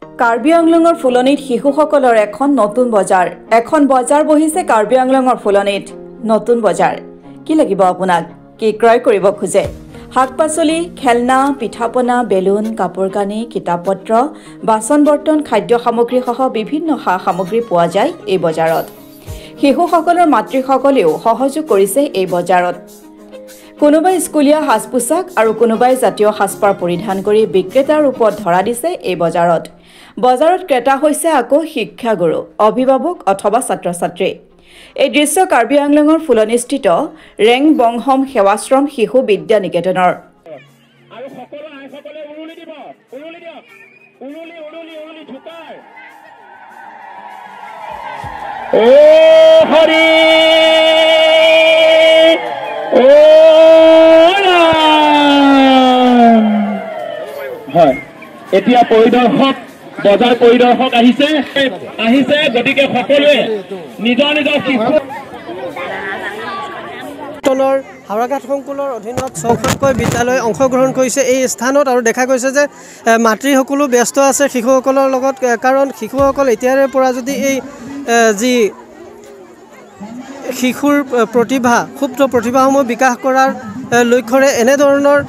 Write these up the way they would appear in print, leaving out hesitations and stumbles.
কাৰ্বি আংলঙৰ ফুলনিত শিশুসকলৰ এখন নতুন বজাৰ বহিছে কাৰ্বি আংলঙৰ ফুলনিত নতুন বজাৰ কি লাগিব আপোনাক কি ক্ৰয় কৰিব খোজে শাক-পাচলি খেলনা পিঠাপনা বেলুন কাপোৰ কানি কিতাপপত্ৰ বাচন বৰ্তন খাদ্য সামগ্ৰী সহ বিভিন্ন সামগ্ৰী পোৱা যায় এই বজাৰত শিশুসকলৰ মাতৃসকলেও সহযোগ কৰিছে এই বজাৰত কোনোবাই স্কুলীয়া সাজ-পোছাক আৰু কোনোবাই জাতীয় সাজপাৰ পৰিধান কৰি বিক্ৰেতাৰ ৰূপত ধৰা দিছে এই বজাৰত ক্ৰেতা হৈছে আকৌ শিক্ষাগুৰু অভিভাৱক অথবা ছাত্ৰ-ছাত্ৰী এই দৃশ্য কাৰ্বি আংলঙৰ ফুলনিস্থিত ৰেং বংহম সেৱাশ্ৰম শিশু বিদ্যা নিকেতনৰ আৰু সকলো আইসকলে উৰুলি দিব উৰুলি দিয়ক উৰুলি ঝুকাই ও হৰি ও হয় এতিয়া পৰিদৰ্শক বজাৰ পৰিদৰ্শক আহিছে গতিকে সকলোৱে নিজৰ শিশু হাওৰাঘাট সংকুলৰ অধীনত 6খনকৈ বিদ্যালয় অংশগ্ৰহণ কৰিছে এই স্থানত আৰু দেখা গৈছে যে মাতৃসকলো ব্যস্ত আছে শিশুসকলৰ লগত কাৰণ শিশুসকল এতিয়াৰে পৰা যদি এই যি শিশুৰ প্ৰতিভা সুপ্ত প্ৰতিভাসমূহ বিকাশ কৰাৰ লক্ষ্যৰে এনেধৰণৰ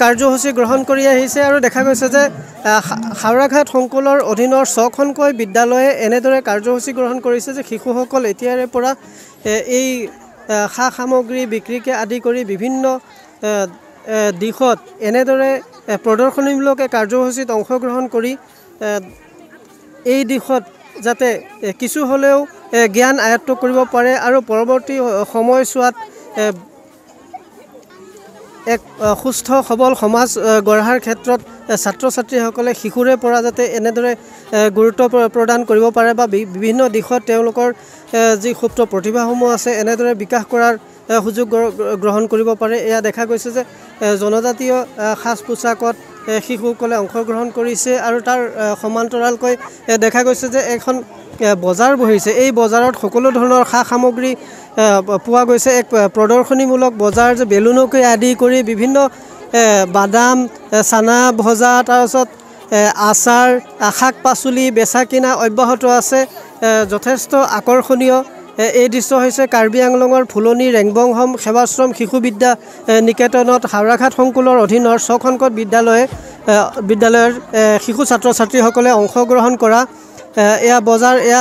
কাৰ্যসূচী গ্ৰহণ কৰি আহিছে আৰু দেখা গৈছে যে হাওৰাঘাট সংকুলৰ অধীনৰ 6খনকৈ বিদ্যালয়ে এনেদৰে কাৰ্যসূচী গ্ৰহণ কৰিছে যে শিশুসকল এতিয়াৰে পৰা এই সা সামগ্ৰী বিক্ৰীকে আদি কৰি বিভিন্ন দিশত এনেদৰে প্ৰদৰ্শনীমূলক কাৰ্যসূচীত অংশগ্ৰহণ কৰি এই দিশত যাতে কিছু হ'লেও জ্ঞান আয়ত্ত কৰিব পাৰে আৰু পৰৱৰ্তী সময়ছোৱাত এক সুস্থ সবল সমাজ গঢ়াৰ ক্ষেত্ৰত ছাত্ৰ ছাত্ৰীসকলে শিশুৰে পৰা যাতে এনেদৰে গুৰুত্ব প্ৰদান কৰিব পাৰে বা বিভিন্ন দিশত তেওঁলোকৰ যি সুপ্ত প্ৰতিভাসমূহ আছে এনেদৰে বিকাশ কৰাৰ সুযোগ গ্ৰহণ কৰিব পাৰে এয়া দেখা গৈছে যে জনজাতীয় সাজ পোছাকত শিশুসকলে অংশগ্ৰহণ কৰিছে আৰু তাৰ সমান্তৰালকৈ দেখা গৈছে যে এখন বজাৰ বহিছে এই বজাৰত সকলো ধৰণৰ সা সামগ্ৰী পোৱা গৈছে এক প্ৰদৰ্শনীমূলক বজাৰ যে বেলুনকে আদি কৰি বিভিন্ন বাদাম চানা ভজা তাৰপিছত আচাৰ শাক পাচলি বেচা কিনা অব্যাহত আছে যথেষ্ট আকৰ্ষণীয় এই দৃশ্য হৈছে কাৰ্বি আংলঙৰ ফুলনি ৰেংবংহম সেৱাশ্ৰম শিশু বিদ্যা নিকেতনত হাওৰাঘাট সংকুলৰ অধীনৰ 6খনকৈ বিদ্যালয়ৰ শিশু ছাত্ৰ ছাত্ৰীসকলে অংশগ্ৰহণ কৰা এয়া বজাৰ এয়া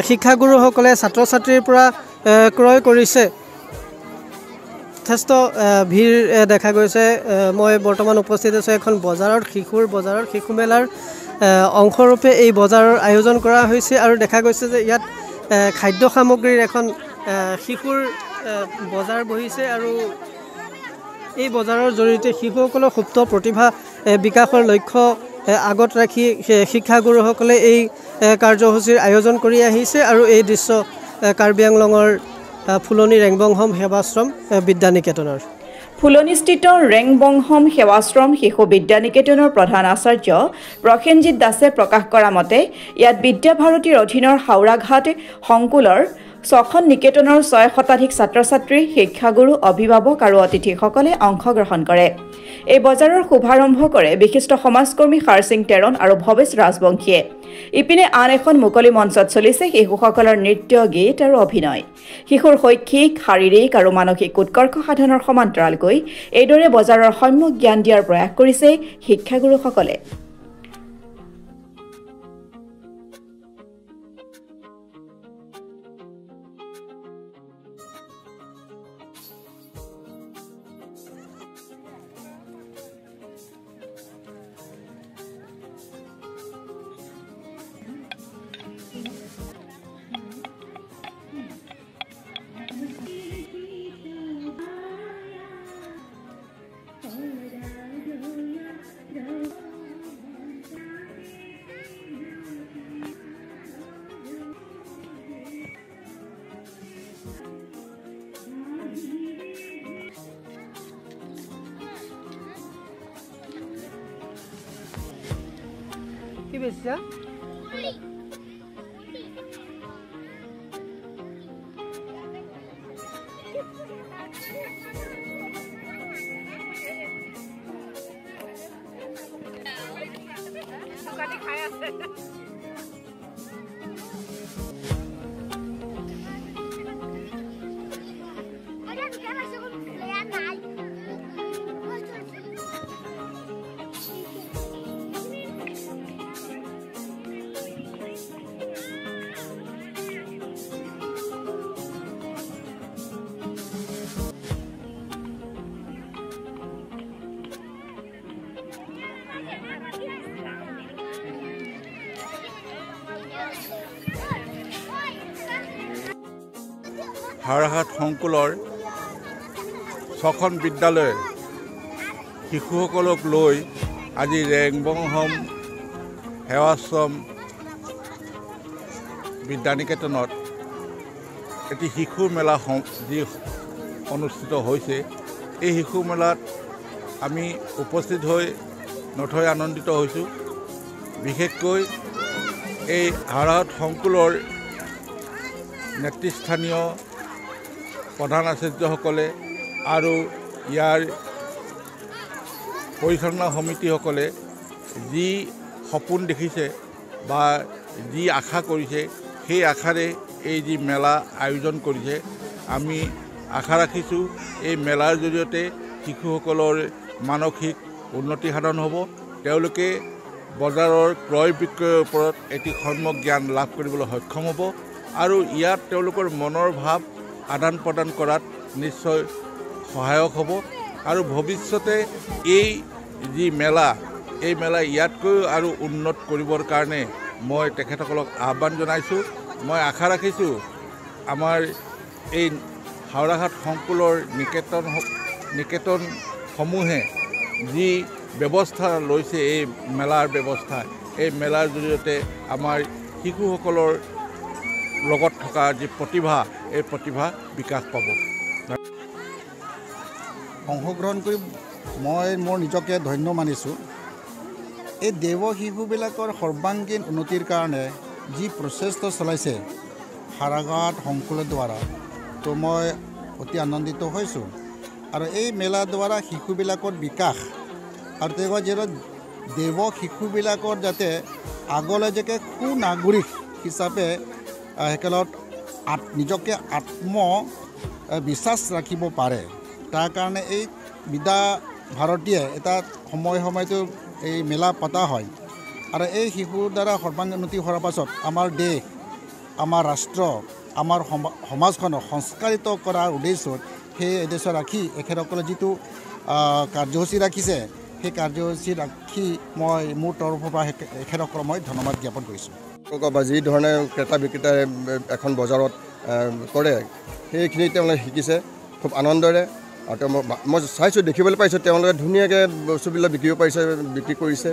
শিক্ষাগুৰুসকলে ছাত্ৰ ছাত্ৰীৰ পৰা ক্ৰয় কৰিছে যথেষ্ট ভিৰ দেখা গৈছে মই বৰ্তমান উপস্থিত আছোঁ এখন বজাৰত শিশু মেলাৰ অংশৰূপে এই বজাৰৰ আয়োজন কৰা হৈছে আৰু দেখা গৈছে যে ইয়াত খাদ্য সামগ্ৰীৰ এখন শিশুৰ বজাৰ বহিছে আৰু এই বজাৰৰ জৰিয়তে শিশুসকলৰ সুপ্ত প্ৰতিভা বিকাশৰ লক্ষ্য আগত ৰাখি শিক্ষাগুৰুসকলে এই কাৰ্যসূচীৰ আয়োজন কৰি আহিছে আৰু এই দৃশ্য কাৰ্বি আংলঙৰ ফুলনি ৰেংবংহম সেৱাশ্ৰম বিদ্যা নিকেতনৰ ফুলনিস্থিত ৰেংবংহম সেৱাশ্ৰম শিশু বিদ্যা নিকেতনৰ প্ৰধান আচাৰ্য প্ৰসেনজিৎ দাসে প্ৰকাশ কৰা মতে ইয়াত বিদ্যাভাৰতীৰ অধীনৰ হাওৰাঘাট সংকুলৰ 6খন নিকেতনৰ 6 শতাধিক ছাত্ৰ-ছাত্ৰী শিক্ষাগুৰু অভিভাৱক আৰু অতিথিসকলে অংশগ্ৰহণ কৰে এই বজাৰৰ শুভাৰম্ভ কৰে বিশিষ্ট সমাজকৰ্মী হাৰসিং তেৰণ আৰু ভৱেশ ৰাজবংশীয়ে ইপিনে আন এখন মুকলি মঞ্চত চলিছে শিশুসকলৰ নৃত্য গীত আৰু অভিনয় শিশুৰ শৈক্ষিক শাৰীৰিক আৰু মানসিক উৎকৰ্ষ সাধনৰ সমান্তৰালকৈ এইদৰে বজাৰৰ সম্যক জ্ঞান দিয়াৰ প্ৰয়াস কৰিছে শিক্ষাগুৰুসকলে কি বেচিছা দোকানী খাই আছে হাওৰাঘাট সংকুলৰ 6খন বিদ্যালয়ে শিশুসকলক লৈ আজি ৰেংবংহম সেৱাশ্ৰম বিদ্যানিকেতনত এটি শিশু মেলা যি অনুষ্ঠিত হৈছে। এই শিশু মেলাত আমি উপস্থিত হৈ নথৈ আনন্দিত হৈছোঁ। বিশেষকৈ এই হাওৰাঘাট সংকুলৰ নেতৃস্থানীয় প্ৰধান আচাৰ্যসকলে আৰু ইয়াৰ পৰিচালনা সমিতিসকলে যি সপোন দেখিছে বা যি আশা কৰিছে, সেই আশাৰে এই যি মেলা আয়োজন কৰিছে, আমি আশা ৰাখিছোঁ এই মেলাৰ জৰিয়তে শিশুসকলৰ মানসিক উন্নতি সাধন হ'ব। তেওঁলোকে বজাৰৰ ক্ৰয় বিক্ৰয়ৰ ওপৰত এটি সম্যক জ্ঞান লাভ কৰিবলৈ সক্ষম হ'ব আৰু ইয়াত তেওঁলোকৰ মনৰ ভাৱ আদান প্ৰদান কৰাত নিশ্চয় সহায়ক হ'ব। আৰু ভৱিষ্যতে এই যি মেলা, এই মেলা ইয়াতকৈ আৰু উন্নত কৰিবৰ কাৰণে মই তেখেতসকলক আহ্বান জনাইছোঁ। মই আশা ৰাখিছোঁ আমাৰ এই হাওৰাঘাট সংকুলৰ নিকেতনসমূহে যি ব্যৱস্থা লৈছে, এই মেলাৰ ব্যৱস্থা, এই মেলাৰ জৰিয়তে আমাৰ শিশুসকলৰ লগত থকা যি প্ৰতিভা, এই প্ৰতিভা বিকাশ পাব। অংশগ্ৰহণ কৰি মই মোৰ নিজকে ধন্য মানিছোঁ। এই দেৱ শিশুবিলাকৰ সৰ্বাংগীন উন্নতিৰ কাৰণে যি প্ৰচেষ্টা চলাইছে হাওৰাঘাট সংকুলৰ দ্বাৰা, তো মই অতি আনন্দিত হৈছোঁ। আৰু এই মেলাৰ দ্বাৰা শিশুবিলাকৰ বিকাশ আৰু তেওঁলোকৰ যিহেতু দেৱ শিশুবিলাকৰ যাতে আগলৈ যাতে সুনাগৰিক হিচাপে একেলত নিজকে আত্মবিশ্বাস ৰাখিব পাৰে, তাৰ কাৰণে এই বিদ্যা ভাৰতীয়ে এটা সময়তো এই মেলা পতা হয়। আৰু এই শিশুৰ দ্বাৰা সৰ্বাংগীন উন্নতি হোৱাৰ পাছত আমাৰ দেশ, আমাৰ ৰাষ্ট্ৰ, আমাৰ সমাজখনক সংস্কাৰিত কৰাৰ উদ্দেশ্যত, সেই উদ্দেশ্য ৰাখি এখেতসকলে যিটো কাৰ্যসূচী ৰাখিছে, সেই কাৰ্যসূচী ৰাখি মই মোৰ তৰফৰ পৰা এখেতসকলক মই ধন্যবাদ জ্ঞাপন কৰিছোঁ। বা যি ধৰণে ক্ৰেতা বিক্ৰেতাই এখন বজাৰত কৰে, সেইখিনি তেওঁলোকে শিকিছে খুব আনন্দৰে। আৰু মই চাইছোঁ, দেখিবলৈ পাইছোঁ তেওঁলোকে ধুনীয়াকৈ বস্তুবিলাক বিক্ৰী কৰিছে।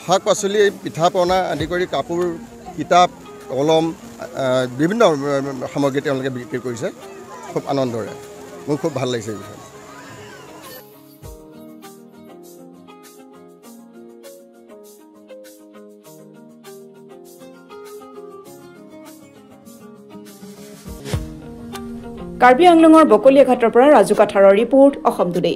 শাক পাচলি, পিঠা পনা আদি কৰি কাপোৰ, কিতাপ, কলম, বিভিন্ন সামগ্ৰী তেওঁলোকে বিক্ৰী কৰিছে খুব আনন্দৰে। মোৰ খুব ভাল লাগিছে এই বিষয়ে। কাৰ্বি আংলঙৰ বকলীয়াঘাটৰ পৰা ৰাজু কাঠাৰৰ ৰিপৰ্ট, অসম টুডে।